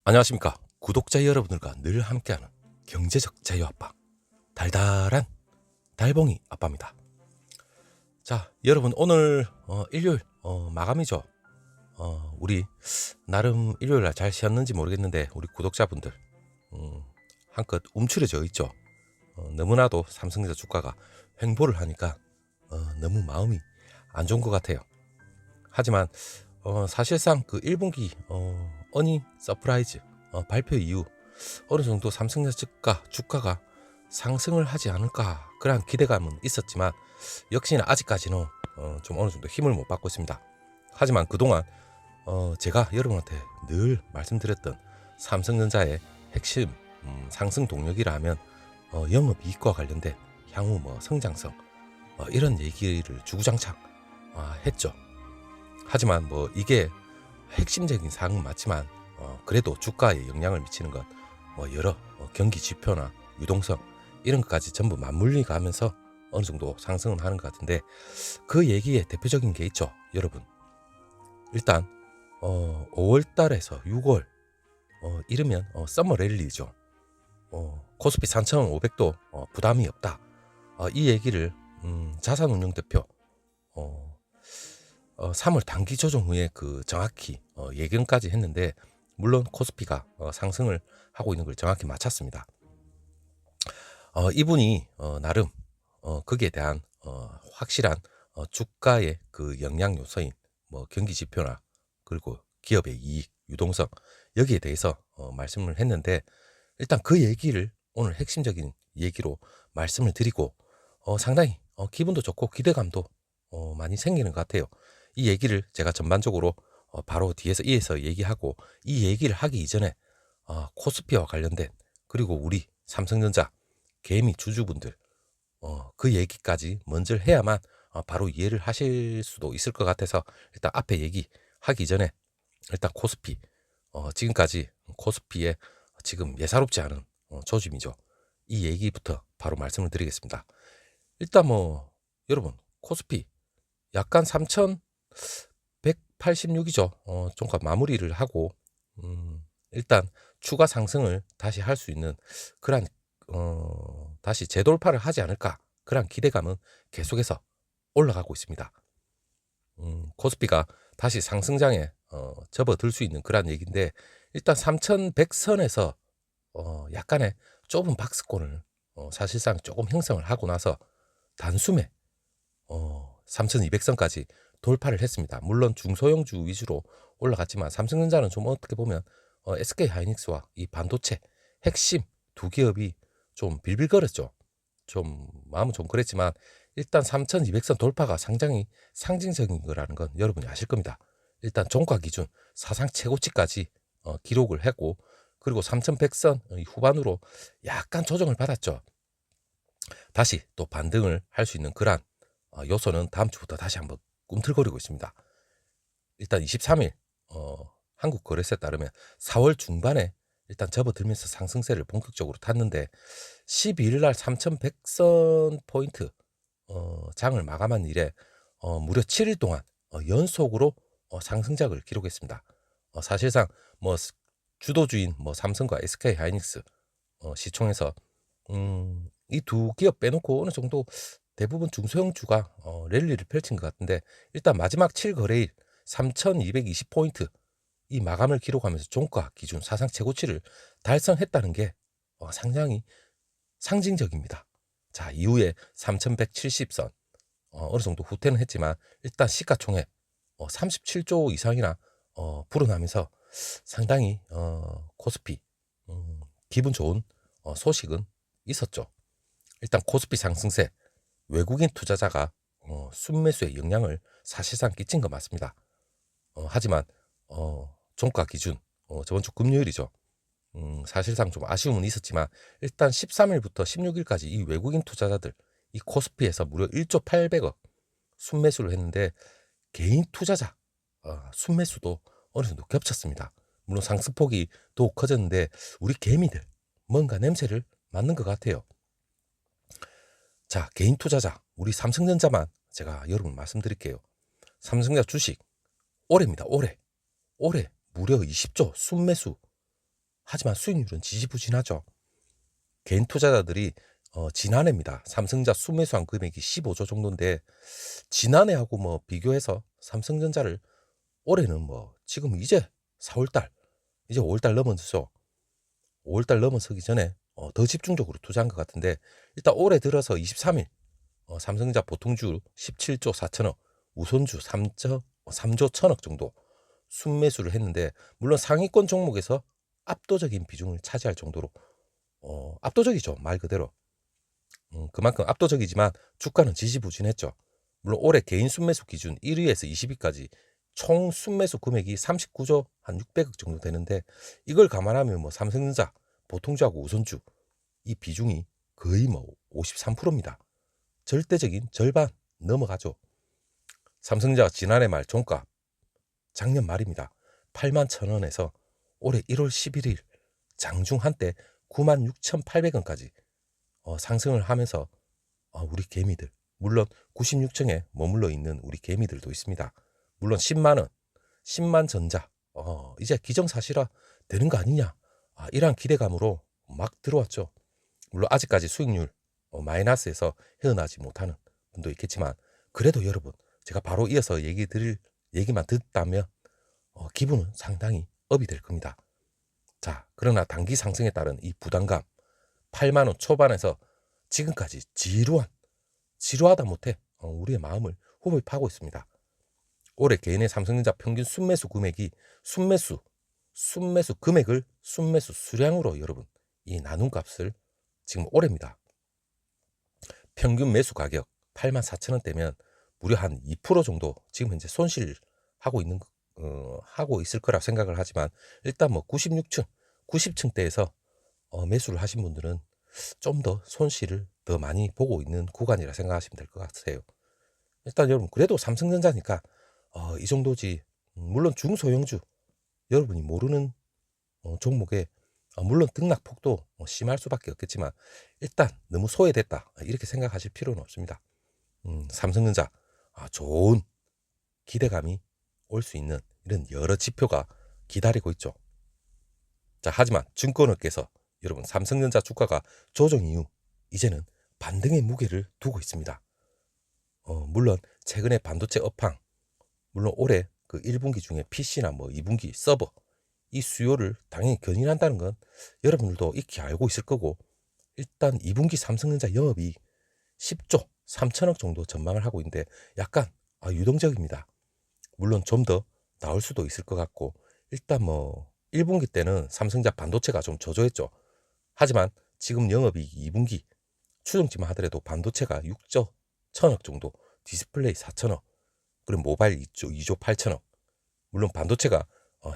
안녕하십니까. 구독자 여러분들과 늘 함께하는 경제적 자유아빠 달달한 달봉이 아빠입니다. 자, 여러분 오늘 일요일 마감이죠. 우리 나름 일요일날 잘 쉬었는지 모르겠는데 우리 구독자분들 한껏 움츠려져 있죠. 너무나도 삼성전자 주가가 횡보를 하니까 너무 마음이 안 좋은 것 같아요. 하지만 사실상 그 1분기 어닝 서프라이즈 발표 이후 어느 정도 삼성전자 주가가 상승을 하지 않을까 그런 기대감은 있었지만 역시나 아직까지는 좀 어느 정도 힘을 못 받고 있습니다. 하지만 그동안 제가 여러분한테 늘 말씀드렸던 삼성전자의 핵심 상승 동력이라 하면 영업이익과 관련된 향후 성장성 이런 얘기를 주구장창 했죠. 하지만 이게 핵심적인 사항은 맞지만 그래도 주가에 영향을 미치는 건 여러 경기 지표나 유동성 이런 것까지 전부 맞물리 가면서 어느 정도 상승은 하는 것 같은데 그 얘기에 대표적인 게 있죠. 여러분 일단 5월달에서 6월 이르면 서머 랠리죠. 코스피 3,500도 부담이 없다. 이 얘기를 자산운용대표 3월 단기 조정 후에 그 정확히 예견까지 했는데 물론 코스피가 상승을 하고 있는 걸 정확히 맞췄습니다. 이분이 나름 거기에 대한 확실한 주가의 그 영향 요소인 경기 지표나 그리고 기업의 이익, 유동성 여기에 대해서 말씀을 했는데 일단 그 얘기를 오늘 핵심적인 얘기로 말씀을 드리고 상당히 기분도 좋고 기대감도 많이 생기는 것 같아요. 이 얘기를 제가 전반적으로 바로 뒤에서 이어서 얘기하고 이 얘기를 하기 이전에 코스피와 관련된 그리고 우리 삼성전자 개미 주주분들 그 얘기까지 먼저 해야만 바로 이해를 하실 수도 있을 것 같아서 일단 앞에 얘기하기 전에 일단 코스피 지금까지 코스피에 지금 예사롭지 않은 조짐이죠. 이 얘기부터 바로 말씀을 드리겠습니다. 일단 여러분 코스피 약간 3,186이죠. 종가 마무리를 하고 일단 추가 상승을 다시 할 수 있는 그런 다시 재돌파를 하지 않을까 그런 기대감은 계속해서 올라가고 있습니다. 코스피가 다시 상승장에 접어들 수 있는 그런 얘기인데 일단 3,100선에서 약간의 좁은 박스권을 사실상 조금 형성을 하고 나서 단숨에 3,200선까지 돌파를 했습니다. 물론 중소형주 위주로 올라갔지만 삼성전자는 좀 어떻게 보면 SK하이닉스와 이 반도체 핵심 두 기업이 좀 빌빌거렸죠. 좀 마음은 좀 그랬지만 일단 3,200선 돌파가 상당히 상징적인 거라는 건 여러분이 아실 겁니다. 일단 종가 기준 사상 최고치까지 기록을 했고 그리고 3,100선 후반으로 약간 조정을 받았죠. 다시 또 반등을 할 수 있는 그런 요소는 다음 주부터 다시 한번 꿈틀거리고 있습니다. 일단 23일 한국거래소에 따르면 4월 중반에 일단 접어들면서 상승세를 본격적으로 탔는데 12일 날 3,100선 포인트 장을 마감한 이래 무려 7일 동안 연속으로 상승작을 기록했습니다. 사실상 주도주인 삼성과 SK하이닉스 시총에서 이 두 기업 빼놓고 어느 정도 대부분 중소형주가 랠리를 펼친 것 같은데 일단 마지막 7거래일 3,220포인트 이 마감을 기록하면서 종가 기준 사상 최고치를 달성했다는 게 상당히 상징적입니다. 자, 이후에 3,170선 어느 정도 후퇴는 했지만 일단 시가총액 37조 이상이나 불어나면서 상당히 코스피 기분 좋은 소식은 있었죠. 일단 코스피 상승세 외국인 투자자가 순매수에 영향을 사실상 끼친 거 맞습니다. 하지만 종가 기준 저번 주 금요일이죠. 사실상 좀 아쉬움은 있었지만 일단 13일부터 16일까지 이 외국인 투자자들 이 코스피에서 무려 1조 800억 순매수를 했는데 개인 투자자 순매수도 어느 정도 겹쳤습니다. 물론 상승폭이 더욱 커졌는데 우리 개미들 뭔가 냄새를 맡는 것 같아요. 자, 개인 투자자 우리 삼성전자만 제가 여러분 말씀드릴게요. 삼성전자 주식 올해입니다. 올해 무려 20조 순매수 하지만 수익률은 지지부진하죠. 개인 투자자들이 지난해입니다. 삼성전자 순매수한 금액이 15조 정도인데 지난해하고 뭐 비교해서 삼성전자를 올해는 뭐 지금 이제 4월달 이제 5월달 넘어서 5월달 넘어서기 전에 더 집중적으로 투자한 것 같은데 일단 올해 들어서 23일 삼성전자 보통주 17조 4천억, 우선주 3조 1천억 정도 순매수를 했는데 물론 상위권 종목에서 압도적인 비중을 차지할 정도로 압도적이죠. 말 그대로. 그만큼 압도적이지만 주가는 지지부진했죠. 물론 올해 개인 순매수 기준 1위에서 20위까지 총 순매수 금액이 39조 한 600억 정도 되는데 이걸 감안하면 뭐 삼성전자, 보통주하고 우선주 이 비중이 거의 뭐 53%입니다. 절대적인 절반 넘어가죠. 삼성전자 지난해 말 종가 작년 말입니다. 8만 1,000원에서 올해 1월 11일 장중 한때 96,800원까지 상승을 하면서 우리 개미들 물론 96층에 머물러 있는 우리 개미들도 있습니다. 물론 10만원 10만 전자 이제 기정사실화 되는 거 아니냐 이러한 기대감으로 막 들어왔죠. 물론 아직까지 수익률 마이너스에서 헤어나지 못하는 분도 있겠지만 그래도 여러분 제가 바로 이어서 얘기 드릴 얘기만 듣다면 기분은 상당히 업이 될 겁니다. 자, 그러나 단기 상승에 따른 이 부담감 8만원 초반에서 지금까지 지루하다 못해 우리의 마음을 후벼 파고 있습니다. 올해 개인의 삼성전자 평균 순매수 금액이 순매수 금액을 순매수 수량으로 여러분 이 나눈 값을 지금 올해입니다. 평균 매수 가격 8만 4천원대면 무려 한 2% 정도 지금 현재 손실하고 하고 있을 거라 생각을 하지만 일단 뭐 96층, 90층대에서 매수를 하신 분들은 좀 더 손실을 더 많이 보고 있는 구간이라 생각하시면 될 것 같아요. 일단 여러분 그래도 삼성전자니까 이 정도지. 물론 중소형주 여러분이 모르는 종목에 물론 등락폭도 심할 수밖에 없겠지만 일단 너무 소외됐다 이렇게 생각하실 필요는 없습니다. 삼성전자 좋은 기대감이 올 수 있는 이런 여러 지표가 기다리고 있죠. 자, 하지만 증권업계에서 여러분 삼성전자 주가가 조정 이후 이제는 반등의 무게를 두고 있습니다. 물론 최근에 반도체 업황 물론 올해 그 1분기 중에 PC나 뭐 2분기 서버 이 수요를 당연히 견인한다는 건 여러분들도 익히 알고 있을 거고 일단 2분기 삼성전자 영업이 10조 3천억 정도 전망을 하고 있는데 약간 유동적입니다. 물론 좀 더 나올 수도 있을 것 같고 일단 뭐 1분기 때는 삼성전자 반도체가 좀 저조했죠. 하지만 지금 영업이익 2분기 추정치만 하더라도 반도체가 6조 1천억 정도, 디스플레이 4천억, 그리고 모바일 2조 8천억. 물론 반도체가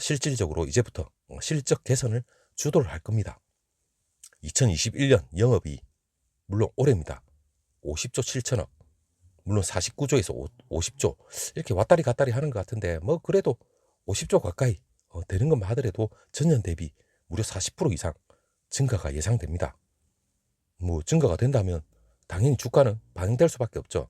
실질적으로 이제부터 실적 개선을 주도를 할 겁니다. 2021년 영업이익 물론 올해입니다. 50조 7천억. 물론 49조에서 50조 이렇게 왔다리 갔다리 하는 것 같은데 뭐 그래도 50조 가까이 되는 것만 하더라도 전년 대비 무려 40% 이상 증가가 예상됩니다. 뭐 증가가 된다면 당연히 주가는 반영될 수밖에 없죠.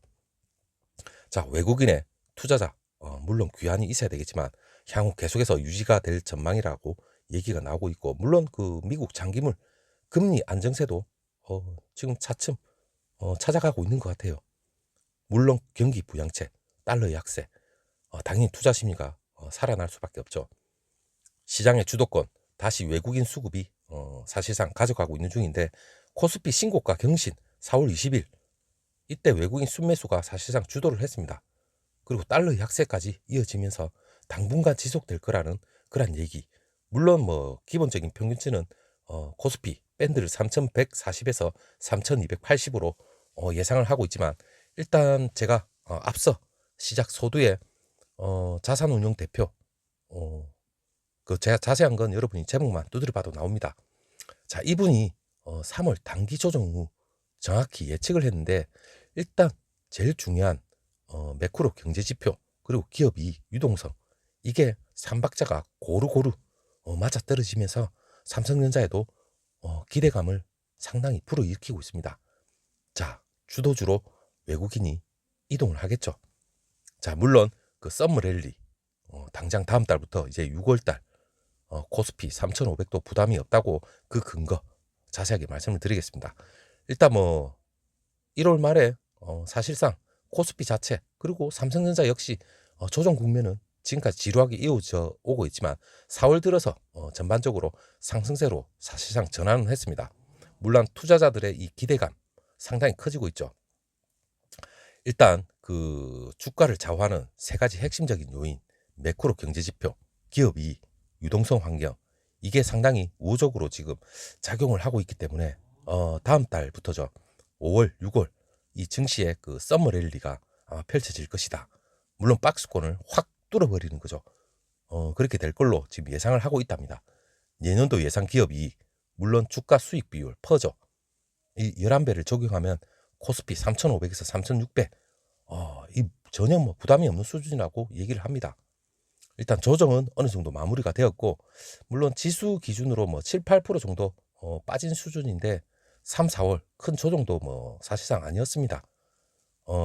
자, 외국인의 투자자 물론 귀환이 있어야 되겠지만 향후 계속해서 유지가 될 전망이라고 얘기가 나오고 있고 물론 그 미국 장기물 금리 안정세도 지금 차츰 찾아가고 있는 것 같아요. 물론 경기 부양책, 달러 약세 당연히 투자 심리가 살아날 수밖에 없죠. 시장의 주도권 다시 외국인 수급이 사실상 가져가고 있는 중인데 코스피 신고가 경신 4월 20일 이때 외국인 순매수가 사실상 주도를 했습니다. 그리고 달러 약세까지 이어지면서 당분간 지속될 거라는 그런 얘기. 물론 뭐 기본적인 평균치는 코스피 밴드를 3140에서 3280으로 예상을 하고 있지만 일단 제가 앞서 시작 소두에 자산운용 대표 그 제가 자세한 건 여러분이 제목만 두드려 봐도 나옵니다. 자, 이분이 3월 단기 조정 후 정확히 예측을 했는데 일단 제일 중요한 매크로 경제 지표 그리고 기업 이익 유동성 이게 삼박자가 고루고루 맞아떨어지면서 삼성전자에도 기대감을 상당히 불어일으키고 있습니다. 자, 주도주로 외국인이 이동을 하겠죠. 자, 물론 그 썸머 랠리 당장 다음 달부터 이제 6월 달 코스피 3,500도 부담이 없다고 그 근거 자세하게 말씀을 드리겠습니다. 일단 뭐 1월 말에 사실상 코스피 자체 그리고 삼성전자 역시 조정 국면은 지금까지 지루하게 이어져 오고 있지만 4월 들어서 전반적으로 상승세로 사실상 전환을 했습니다. 물론 투자자들의 이 기대감 상당히 커지고 있죠. 일단 그 주가를 좌우하는 세 가지 핵심적인 요인, 매크로 경제지표, 기업이익, 유동성 환경, 이게 상당히 우호적으로 지금 작용을 하고 있기 때문에 다음 달부터죠. 5월, 6월 이 증시의 그 썸머 랠리가 아마 펼쳐질 것이다. 물론 박스권을 확 뚫어버리는 거죠. 그렇게 될 걸로 지금 예상을 하고 있답니다. 내년도 예상 기업이익, 물론 주가 수익 비율, 퍼져 이 11배를 적용하면 코스피 3,500에서 3,600, 이 전혀 뭐 부담이 없는 수준이라고 얘기를 합니다. 일단 조정은 어느 정도 마무리가 되었고, 물론 지수 기준으로 뭐 7, 8% 정도 빠진 수준인데 3, 4월 큰 조정도 뭐 사실상 아니었습니다.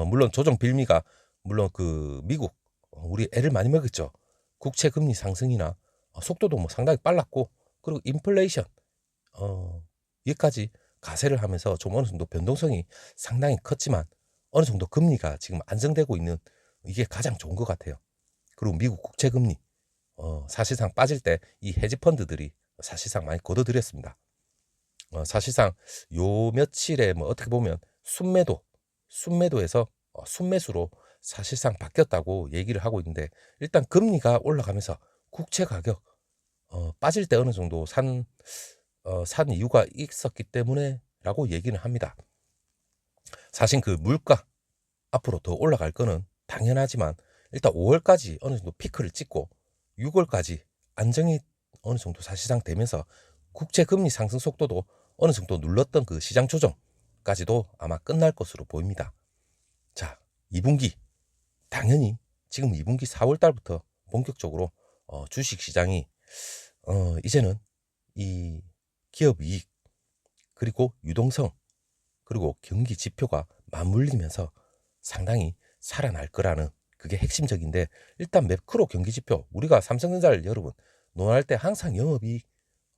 물론 조정 빌미가 물론 그 미국 우리 애를 많이 먹였죠. 국채 금리 상승이나 속도도 뭐 상당히 빨랐고, 그리고 인플레이션 여기까지 가세를 하면서 좀 어느 정도 변동성이 상당히 컸지만 어느 정도 금리가 지금 안정되고 있는 이게 가장 좋은 것 같아요. 그리고 미국 국채 금리 사실상 빠질 때 이 헤지 펀드들이 사실상 많이 걷어들였습니다. 사실상 요 며칠에 뭐 어떻게 보면 순매도에서 순매수로 사실상 바뀌었다고 얘기를 하고 있는데, 일단 금리가 올라가면서 국채 가격 빠질 때 어느 정도 산 이유가 있었기 때문에라고 얘기는 합니다. 사실 그 물가 앞으로 더 올라갈 거는 당연하지만 일단 5월까지 어느 정도 피크를 찍고 6월까지 안정이 어느 정도 사실상 되면서 국채 금리 상승 속도도 어느 정도 눌렀던 그 시장 조정까지도 아마 끝날 것으로 보입니다. 자, 2분기 당연히 지금 2분기 4월 달부터 본격적으로 주식 시장이 이제는 이 기업 이익 그리고 유동성 그리고 경기 지표가 맞물리면서 상당히 살아날 거라는 그게 핵심적인데, 일단 매크로 경기 지표 우리가 삼성전자를 여러분 논할 때 항상 영업이익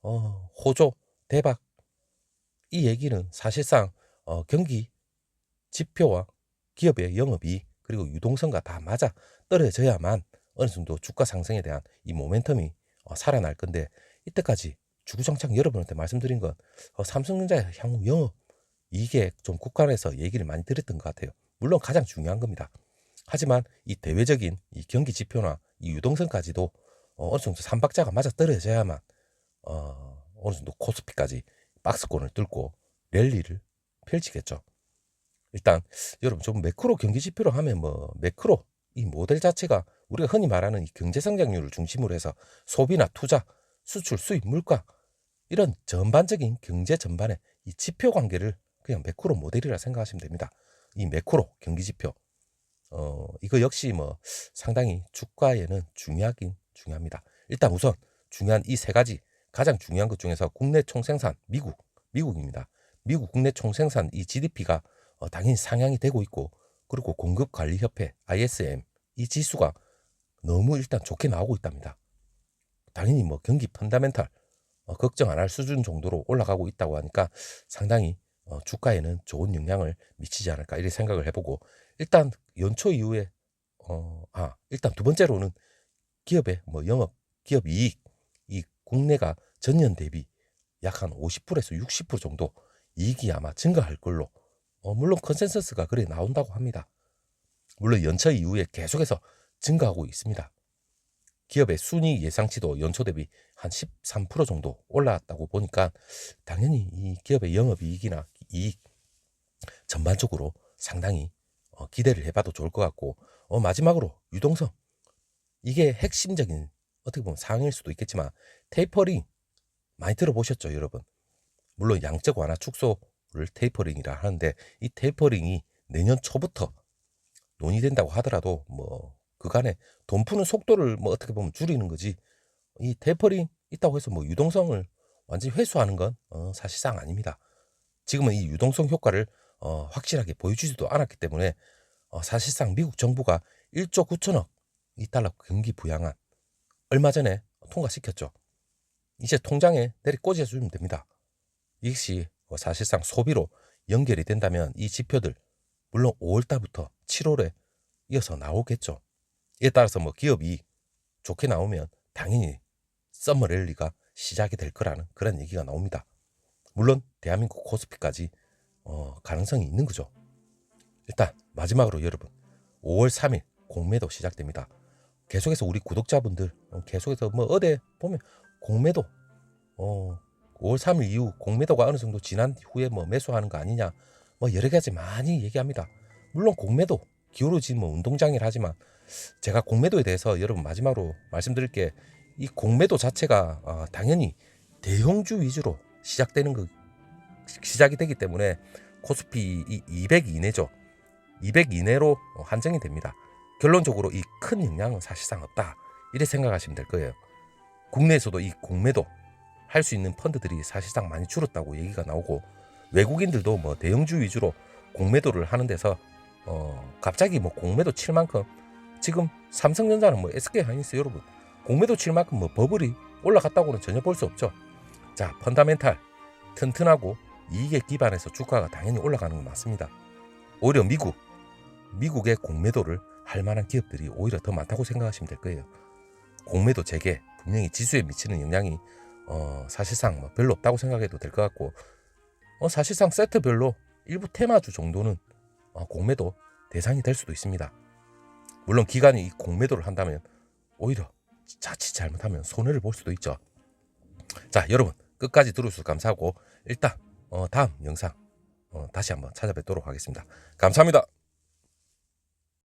호조 대박 이 얘기는 사실상 경기 지표와 기업의 영업이익 그리고 유동성과 다 맞아 떨어져야만 어느 정도 주가 상승에 대한 이 모멘텀이 살아날 건데, 이때까지 주구장창 여러분한테 말씀드린 건 삼성전자의 향후 영업 이게 좀 국간에서 얘기를 많이 드렸던 것 같아요. 물론 가장 중요한 겁니다. 하지만 이 대외적인 이 경기 지표나 이 유동성까지도 어느 정도 삼박자가 맞아 떨어져야만 어느 정도 코스피까지 박스권을 뚫고 랠리를 펼치겠죠. 일단 여러분 좀 매크로 경기 지표로 하면 뭐 매크로 이 모델 자체가 우리가 흔히 말하는 이 경제 성장률을 중심으로 해서 소비나 투자, 수출, 수입, 물가 이런 전반적인 경제 전반의 이 지표 관계를 그냥 매크로 모델이라 생각하시면 됩니다. 이 매크로 경기 지표 이거 역시 뭐 상당히 주가에는 중요하긴 중요합니다. 일단 우선 중요한 이 세 가지 가장 중요한 것 중에서 국내 총생산 미국입니다. 미국 국내 총생산 이 GDP가 당연히 상향이 되고 있고, 그리고 공급관리협회 ISM 이 지수가 너무 일단 좋게 나오고 있답니다. 당연히 뭐 경기 펀다멘탈 걱정 안 할 수준 정도로 올라가고 있다고 하니까 상당히 주가에는 좋은 영향을 미치지 않을까 이렇게 생각을 해보고, 일단 연초 이후에 일단 두 번째로는 기업의 뭐 영업 기업 이익 이 국내가 전년 대비 약 한 50%에서 60% 정도 이익이 아마 증가할 걸로 물론 컨센서스가 그래 나온다고 합니다. 물론 연초 이후에 계속해서 증가하고 있습니다. 기업의 순이익 예상치도 연초 대비 한 13% 정도 올라왔다고 보니까 당연히 이 기업의 영업이익이나 이익 전반적으로 상당히 기대를 해봐도 좋을 것 같고, 마지막으로 유동성 이게 핵심적인 어떻게 보면 사항일 수도 있겠지만 테이퍼링 많이 들어보셨죠 여러분? 물론 양적 완화 축소를 테이퍼링이라 하는데, 이 테이퍼링이 내년 초부터 논의된다고 하더라도 뭐 그간에 돈 푸는 속도를 뭐 어떻게 보면 줄이는 거지, 이 테이퍼링 있다고 해서 뭐 유동성을 완전히 회수하는 건 사실상 아닙니다. 지금은 이 유동성 효과를 확실하게 보여주지도 않았기 때문에 사실상 미국 정부가 1조 9천억 이 달러 경기 부양안 얼마 전에 통과시켰죠. 이제 통장에 내리 꽂아주면 됩니다. 이것이 사실상 소비로 연결이 된다면 이 지표들 물론 5월달부터 7월에 이어서 나오겠죠. 이에 따라서 기업이 좋게 나오면 당연히 썸머 랠리가 시작이 될 거라는 그런 얘기가 나옵니다. 물론 대한민국 코스피까지 가능성이 있는 거죠. 일단 마지막으로 여러분 5월 3일 공매도 시작됩니다. 계속해서 우리 구독자분들 계속해서 어디 보면 공매도 5월 3일 이후 공매도가 어느 정도 지난 후에 매수하는 거 아니냐 여러 가지 많이 얘기합니다. 물론 공매도 기울어진 운동장이라 하지만 제가 공매도에 대해서 여러분 마지막으로 말씀드릴 게 이 공매도 자체가 당연히 대형주 위주로 시작이 되기 때문에 코스피 200 이내죠. 200 이내로 한정이 됩니다. 결론적으로 이 큰 영향은 사실상 없다. 이렇게 생각하시면 될 거예요. 국내에서도 이 공매도 할 수 있는 펀드들이 사실상 많이 줄었다고 얘기가 나오고 외국인들도 대형주 위주로 공매도를 하는 데서 갑자기 공매도 칠 만큼 지금 삼성전자는 SK하이닉스 여러분 공매도 칠 만큼 버블이 올라갔다고는 전혀 볼 수 없죠. 자, 펀다멘탈 튼튼하고 이익에 기반해서 주가가 당연히 올라가는 건 맞습니다. 오히려 미국의 공매도를 할 만한 기업들이 오히려 더 많다고 생각하시면 될 거예요. 공매도 재개 분명히 지수에 미치는 영향이 사실상 별로 없다고 생각해도 될 것 같고 사실상 세트별로 일부 테마주 정도는 공매도 대상이 될 수도 있습니다. 물론 기관이 이 공매도를 한다면 오히려 자칫 잘못하면 손해를 볼 수도 있죠. 자, 여러분 끝까지 들어주셔서 감사하고 일단 다음 영상 다시 한번 찾아뵙도록 하겠습니다. 감사합니다.